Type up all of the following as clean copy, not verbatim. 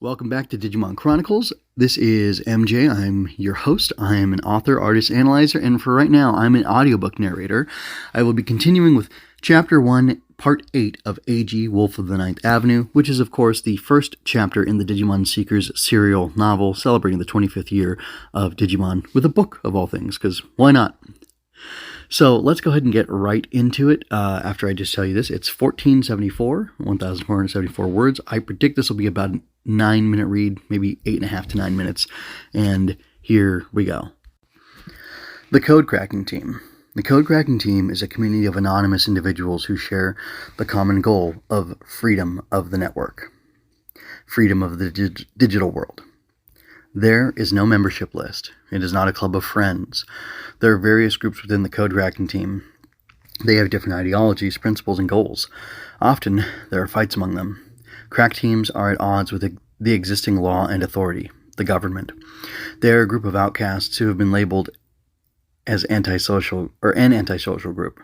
Welcome back to Digimon Chronicles. This is MJ. I'm your host. I am an author, artist, analyzer, and for right now, I'm an audiobook narrator. I will be continuing with Chapter 1, Part 8 of Eiji, Wolf of the Ninth Avenue, which is, of course, the first chapter in the Digimon Seekers serial novel celebrating the 25th year of Digimon with a book of all things, because why not? So let's go ahead and get right into it. After I just tell you this, it's 1,474 words. I predict this will be about a 9-minute read, maybe 8.5 to 9 minutes. And here we go. The Code Cracking Team. The Code Cracking Team is a community of anonymous individuals who share the common goal of freedom of the network. Freedom of the digital world. There is no membership list. It is not a club of friends. There are various groups within the Code Cracking Team. They have different ideologies, principles, and goals. Often, there are fights among them. Crack teams are at odds with the existing law and authority, the government. They are a group of outcasts who have been labeled as an antisocial group.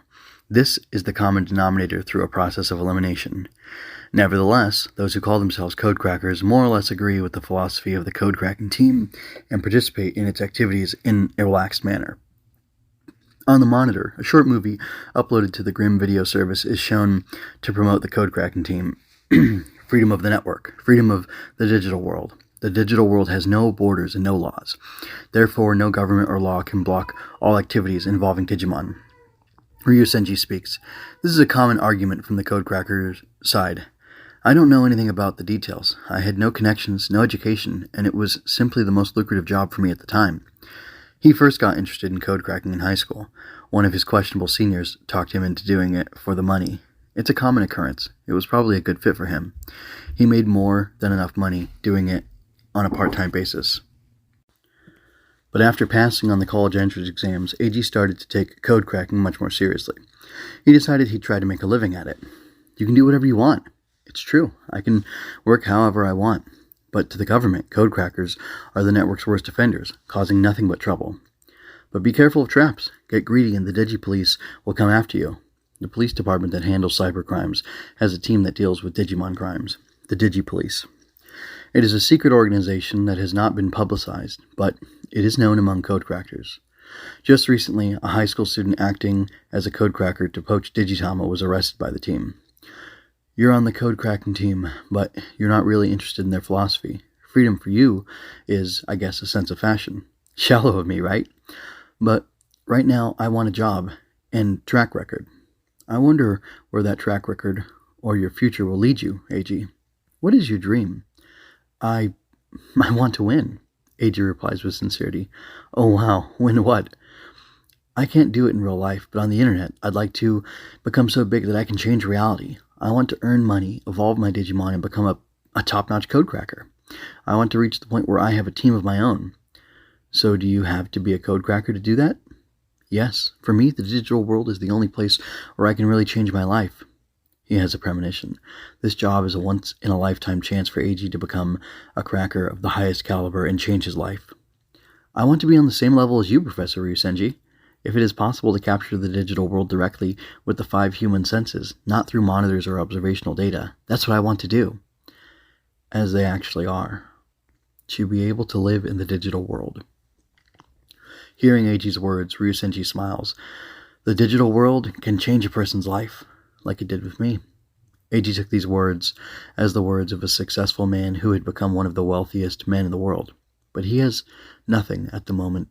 This is the common denominator through a process of elimination. Nevertheless, those who call themselves code crackers more or less agree with the philosophy of the Code Cracking Team and participate in its activities in a relaxed manner. On the monitor, a short movie uploaded to the Grim video service is shown to promote the Code Cracking Team. Freedom of the network, freedom of the digital world. The digital world has no borders and no laws. Therefore, no government or law can block all activities involving Digimon. Ryu Senji speaks. This is a common argument from the Code Crackers' side. I don't know anything about the details. I had no connections, no education, and it was simply the most lucrative job for me at the time. He first got interested in code cracking in high school. One of his questionable seniors talked him into doing it for the money. It's a common occurrence. It was probably a good fit for him. He made more than enough money doing it on a part-time basis. But after passing on the college entrance exams, Eiji started to take code cracking much more seriously. He decided he'd try to make a living at it. You can do whatever you want. It's true. I can work however I want. But to the government, code crackers are the network's worst offenders, causing nothing but trouble. But be careful of traps. Get greedy and the Digi-Police will come after you. The police department that handles cyber crimes has a team that deals with Digimon crimes, the Digi-Police. It is a secret organization that has not been publicized, but it is known among code crackers. Just recently, a high school student acting as a code cracker to poach Digitama was arrested by the team. You're on the Code Cracking Team, but you're not really interested in their philosophy. Freedom for you is, I guess, a sense of fashion. Shallow of me, right? But right now, I want a job and track record. I wonder where that track record or your future will lead you, Eiji. What is your dream? I want to win, Eiji replies with sincerity. Oh wow, win what? I can't do it in real life, but on the internet, I'd like to become so big that I can change reality. I want to earn money, evolve my Digimon, and become a top-notch code cracker. I want to reach the point where I have a team of my own. So do you have to be a code cracker to do that? Yes. For me, the digital world is the only place where I can really change my life. He has a premonition. This job is a once-in-a-lifetime chance for Eiji to become a cracker of the highest caliber and change his life. I want to be on the same level as you, Professor Ryusenji. If it is possible to capture the digital world directly with the 5 human senses, not through monitors or observational data, that's what I want to do. As they actually are. To be able to live in the digital world. Hearing Eiji's words, Ryusenji smiles. The digital world can change a person's life, like it did with me. Eiji took these words as the words of a successful man who had become one of the wealthiest men in the world. But he has nothing at the moment.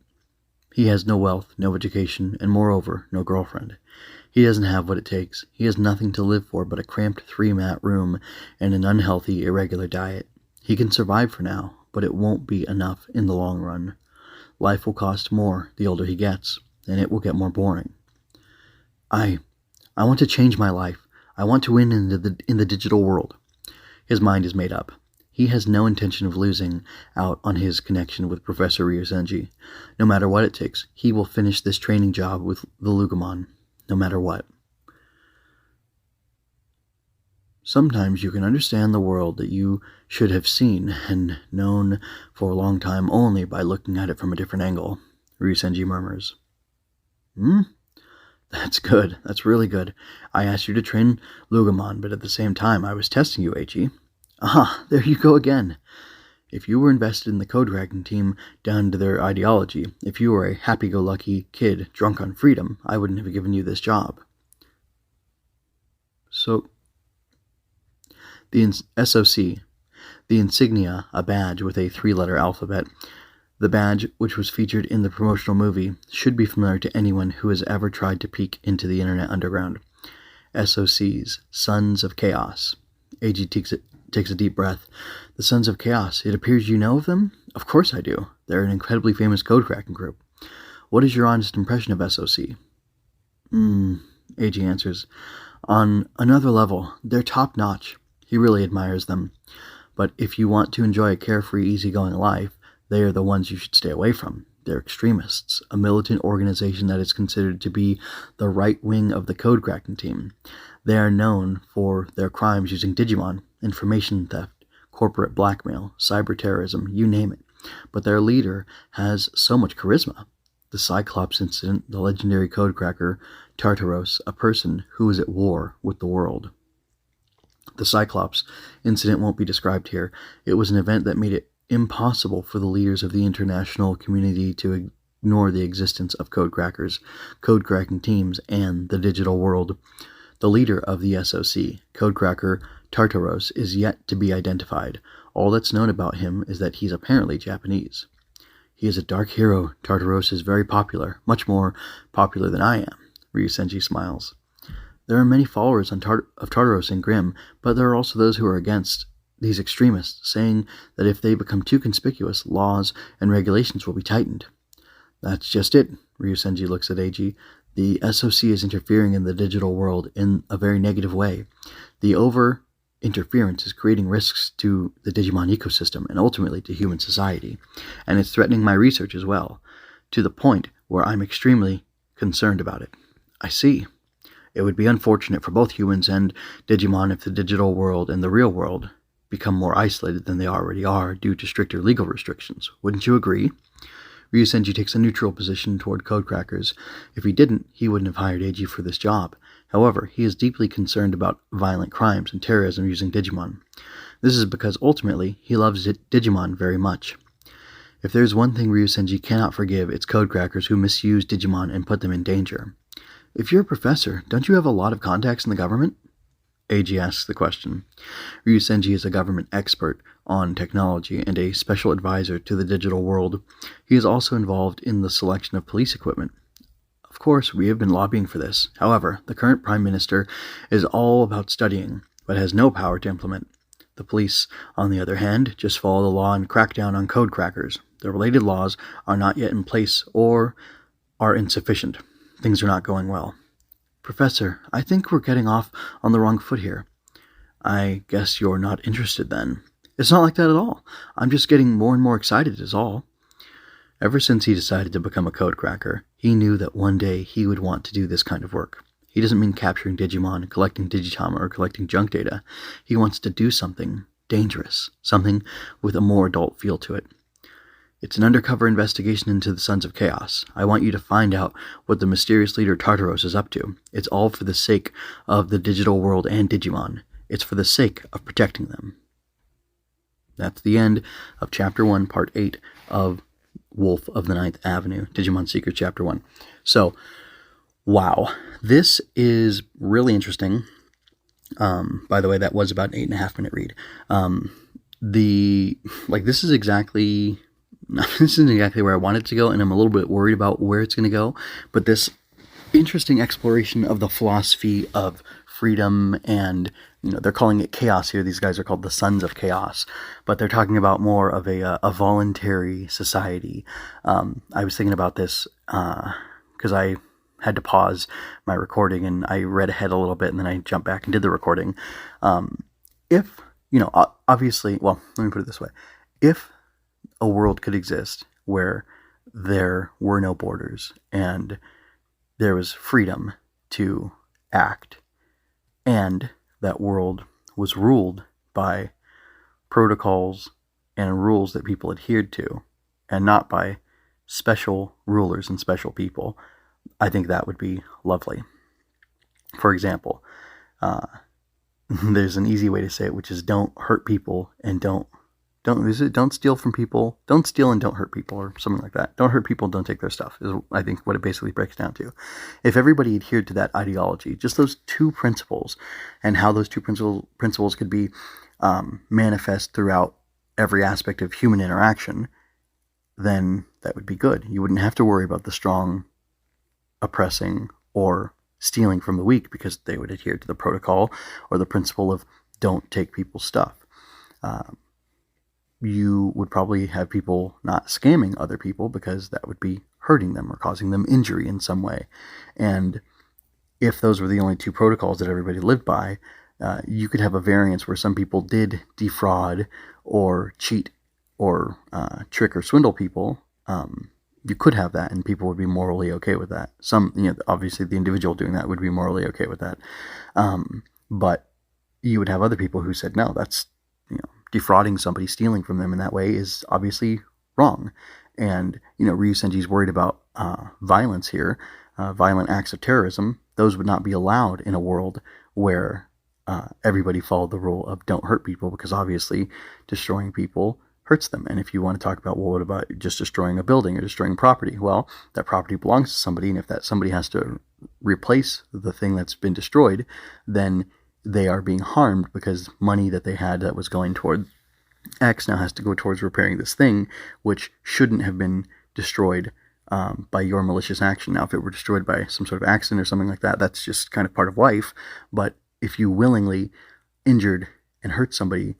He has no wealth, no education, and moreover, no girlfriend. He doesn't have what it takes. He has nothing to live for but a cramped 3-mat room and an unhealthy, irregular diet. He can survive for now, but it won't be enough in the long run. Life will cost more the older he gets, and it will get more boring. I want to change my life. I want to win in the digital world. His mind is made up. He has no intention of losing out on his connection with Professor Ryusenji. No matter what it takes, he will finish this training job with the Lugumon, no matter what. Sometimes you can understand the world that you should have seen and known for a long time only by looking at it from a different angle, Ryusenji murmurs. That's good. That's really good. I asked you to train Lugumon, but at the same time I was testing you, Eiji. Ah, there you go again. If you were invested in the code cracking team down to their ideology, if you were a happy-go-lucky kid drunk on freedom, I wouldn't have given you this job. So, the SOC, the insignia, a badge with a 3-letter alphabet, the badge, which was featured in the promotional movie, should be familiar to anyone who has ever tried to peek into the internet underground. SOCs, Sons of Chaos. Eiji takes a deep breath. The Sons of Chaos, it appears you know of them? Of course I do. They're an incredibly famous code-cracking group. What is your honest impression of SOC? Eiji answers. On another level, they're top-notch. He really admires them. But if you want to enjoy a carefree, easygoing life, they are the ones you should stay away from. They're extremists, a militant organization that is considered to be the right wing of the code cracking team. They are known for their crimes using Digimon, information theft, corporate blackmail, cyber terrorism, you name it. But their leader has so much charisma. The Cyclops incident, the legendary code cracker, Tartaros, a person who is at war with the world. The Cyclops incident won't be described here. It was an event that made it impossible for the leaders of the international community to ignore the existence of code crackers, code cracking teams, and the digital world. The leader of the SOC, code cracker Tartaros, is yet to be identified. All that's known about him is that he's apparently Japanese. He is a dark hero. Tartaros is very popular, much more popular than I am. Ryusenji smiles. There are many followers of Tartaros in Grimm, but there are also those who are against these extremists, saying that if they become too conspicuous, laws and regulations will be tightened. That's just it, Ryusenji looks at Eiji. The SOC is interfering in the digital world in a very negative way. The over-interference is creating risks to the Digimon ecosystem and ultimately to human society, and it's threatening my research as well, to the point where I'm extremely concerned about it. I see. It would be unfortunate for both humans and Digimon if the digital world and the real world become more isolated than they already are due to stricter legal restrictions. Wouldn't you agree? Ryusenji takes a neutral position toward code crackers. If he didn't, he wouldn't have hired Eiji for this job. However, he is deeply concerned about violent crimes and terrorism using Digimon. This is because ultimately he loves Digimon very much. If there's one thing Ryusenji cannot forgive, it's code crackers who misuse Digimon and put them in danger. If you're a professor, don't you have a lot of contacts in the government? Eiji asks the question. Ryusenji is a government expert on technology and a special advisor to the digital world. He is also involved in the selection of police equipment. Of course, we have been lobbying for this. However, the current Prime Minister is all about studying, but has no power to implement. The police, on the other hand, just follow the law and crack down on code crackers. The related laws are not yet in place or are insufficient. Things are not going well. Professor, I think we're getting off on the wrong foot here. I guess you're not interested then. It's not like that at all. I'm just getting more and more excited is all. Ever since he decided to become a code cracker, he knew that one day he would want to do this kind of work. He doesn't mean capturing Digimon, collecting Digitama, or collecting junk data. He wants to do something dangerous, something with a more adult feel to it. It's an undercover investigation into the Sons of Chaos. I want you to find out what the mysterious leader Tartaros is up to. It's all for the sake of the digital world and Digimon. It's for the sake of protecting them. That's the end of Chapter 1, Part 8 of Wolf of the Ninth Avenue, Digimon Seekers Chapter 1. So, wow. This is really interesting. By the way, that was about an 8.5-minute read. This is exactly... This isn't exactly where I wanted to go, and I'm a little bit worried about where it's going to go, but this interesting exploration of the philosophy of freedom and, they're calling it chaos here. These guys are called the Sons of Chaos, but they're talking about more of a voluntary society. I was thinking about this because I had to pause my recording, and I read ahead a little bit, and then I jumped back and did the recording. Obviously, well, let me put it this way. If a world could exist where there were no borders and there was freedom to act, and that world was ruled by protocols and rules that people adhered to, and not by special rulers and special people, I think that would be lovely. For example, there's an easy way to say it, which is don't hurt people and don't Don't steal from people. Don't steal and don't hurt people, or something like that. Don't hurt people, don't take their stuff, is I think what it basically breaks down to. If everybody adhered to that ideology, just those two principles, and how those two principles could be manifest throughout every aspect of human interaction, then that would be good. You wouldn't have to worry about the strong oppressing or stealing from the weak, because they would adhere to the protocol or the principle of don't take people's stuff. You would probably have people not scamming other people, because that would be hurting them or causing them injury in some way. And if those were the only two protocols that everybody lived by, you could have a variance where some people did defraud or cheat or trick or swindle people. You could have that, and people would be morally okay with that. Obviously the individual doing that would be morally okay with that. But you would have other people who said, no, that's, defrauding somebody, stealing from them in that way is obviously wrong. And, Ryu Senji's worried about violence here, violent acts of terrorism. Those would not be allowed in a world where everybody followed the rule of don't hurt people, because obviously destroying people hurts them. And if you want to talk about, well, what about just destroying a building or destroying property? Well, that property belongs to somebody, and if that somebody has to replace the thing that's been destroyed, then they are being harmed, because money that they had that was going toward X now has to go towards repairing this thing, which shouldn't have been destroyed by your malicious action. Now, if it were destroyed by some sort of accident or something like that, that's just kind of part of life. But if you willingly injured and hurt somebody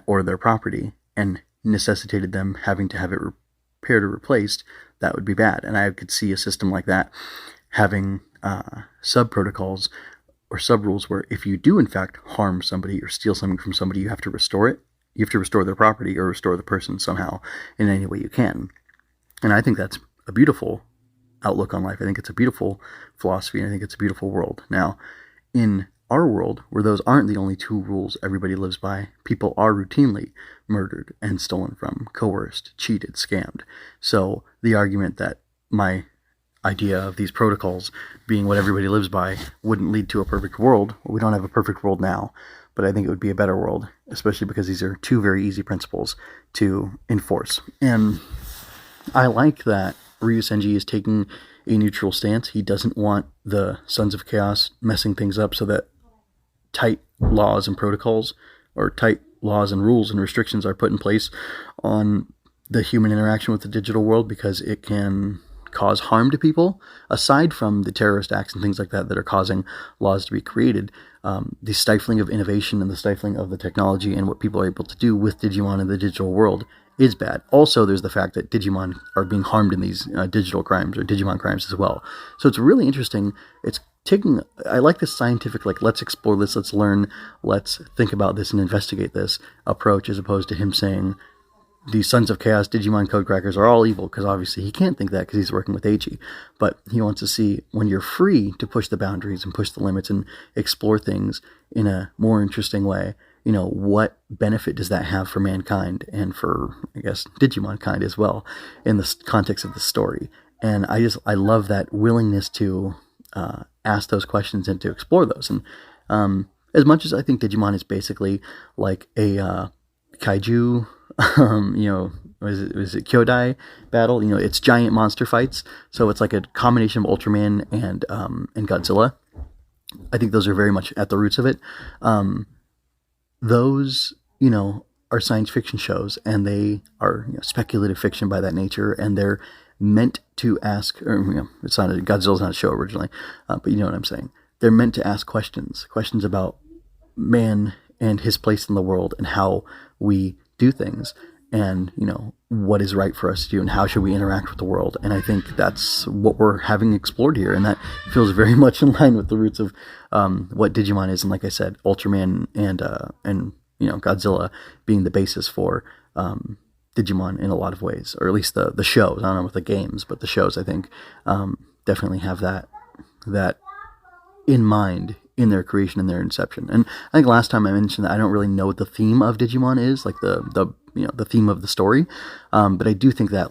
or their property and necessitated them having to have it repaired or replaced, that would be bad. And I could see a system like that having sub-protocols or sub-rules where if you do in fact harm somebody or steal something from somebody, you have to restore it. You have to restore their property or restore the person somehow in any way you can. And I think that's a beautiful outlook on life. I think it's a beautiful philosophy, and I think it's a beautiful world. Now, in our world, where those aren't the only two rules everybody lives by, people are routinely murdered and stolen from, coerced, cheated, scammed. So the argument that my idea of these protocols being what everybody lives by wouldn't lead to a perfect world. Well, we don't have a perfect world now, but I think it would be a better world, especially because these are two very easy principles to enforce. And I like that Ryu Senji is taking a neutral stance. He doesn't want the Sons of Chaos messing things up so that tight laws and protocols, or tight laws and rules and restrictions, are put in place on the human interaction with the digital world, because it can cause harm to people, aside from the terrorist acts and things like that that are causing laws to be created. The stifling of innovation and the stifling of the technology and what people are able to do with Digimon in the digital world is bad. Also, there's the fact that Digimon are being harmed in these digital crimes or Digimon crimes as well. So it's really interesting. I like this scientific, let's explore this, let's learn, let's think about this and investigate this approach, as opposed to him saying, the Sons of Chaos Digimon Codecrackers are all evil, because obviously he can't think that because he's working with Eiji. But he wants to see when you're free to push the boundaries and push the limits and explore things in a more interesting way, what benefit does that have for mankind and for, I guess, Digimon kind as well in the context of the story. And I love that willingness to ask those questions and to explore those. And as much as I think Digimon is basically like a kaiju, was it Kyodai battle? It's giant monster fights. So it's like a combination of Ultraman and Godzilla. I think those are very much at the roots of it. Those, are science fiction shows, and they are speculative fiction by that nature, and they're meant to ask, or it's not Godzilla's not a show originally, but you know what I'm saying. They're meant to ask questions about man and his place in the world and how we do things, and what is right for us to do and how should we interact with the world. And I think that's what we're having explored here, and that feels very much in line with the roots of what Digimon is. And like I said, Ultraman and Godzilla being the basis for Digimon in a lot of ways, or at least the shows. I don't know with the games, but the shows I think definitely have that in mind in their creation and their inception. And I think last time I mentioned that I don't really know what the theme of Digimon is, like the theme of the story, but I do think that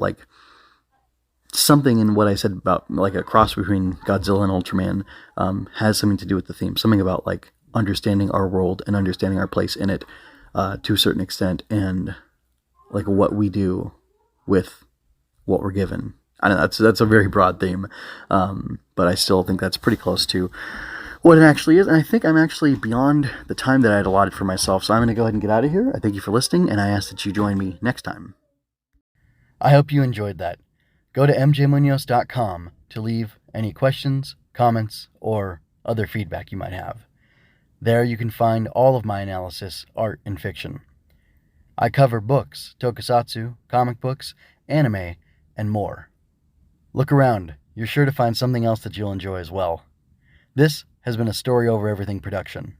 something in what I said about a cross between Godzilla and Ultraman has something to do with the theme, something about understanding our world and understanding our place in it to a certain extent, and like what we do with what we're given. I know that's a very broad theme, but I still think that's pretty close to what it actually is. And I think I'm actually beyond the time that I had allotted for myself. So I'm going to go ahead and get out of here. I thank you for listening, and I ask that you join me next time. I hope you enjoyed that. Go to mjmunoz.com to leave any questions, comments, or other feedback you might have. There you can find all of my analysis, art, and fiction. I cover books, tokusatsu, comic books, anime, and more. Look around. You're sure to find something else that you'll enjoy as well. This has been a Story Over Everything production.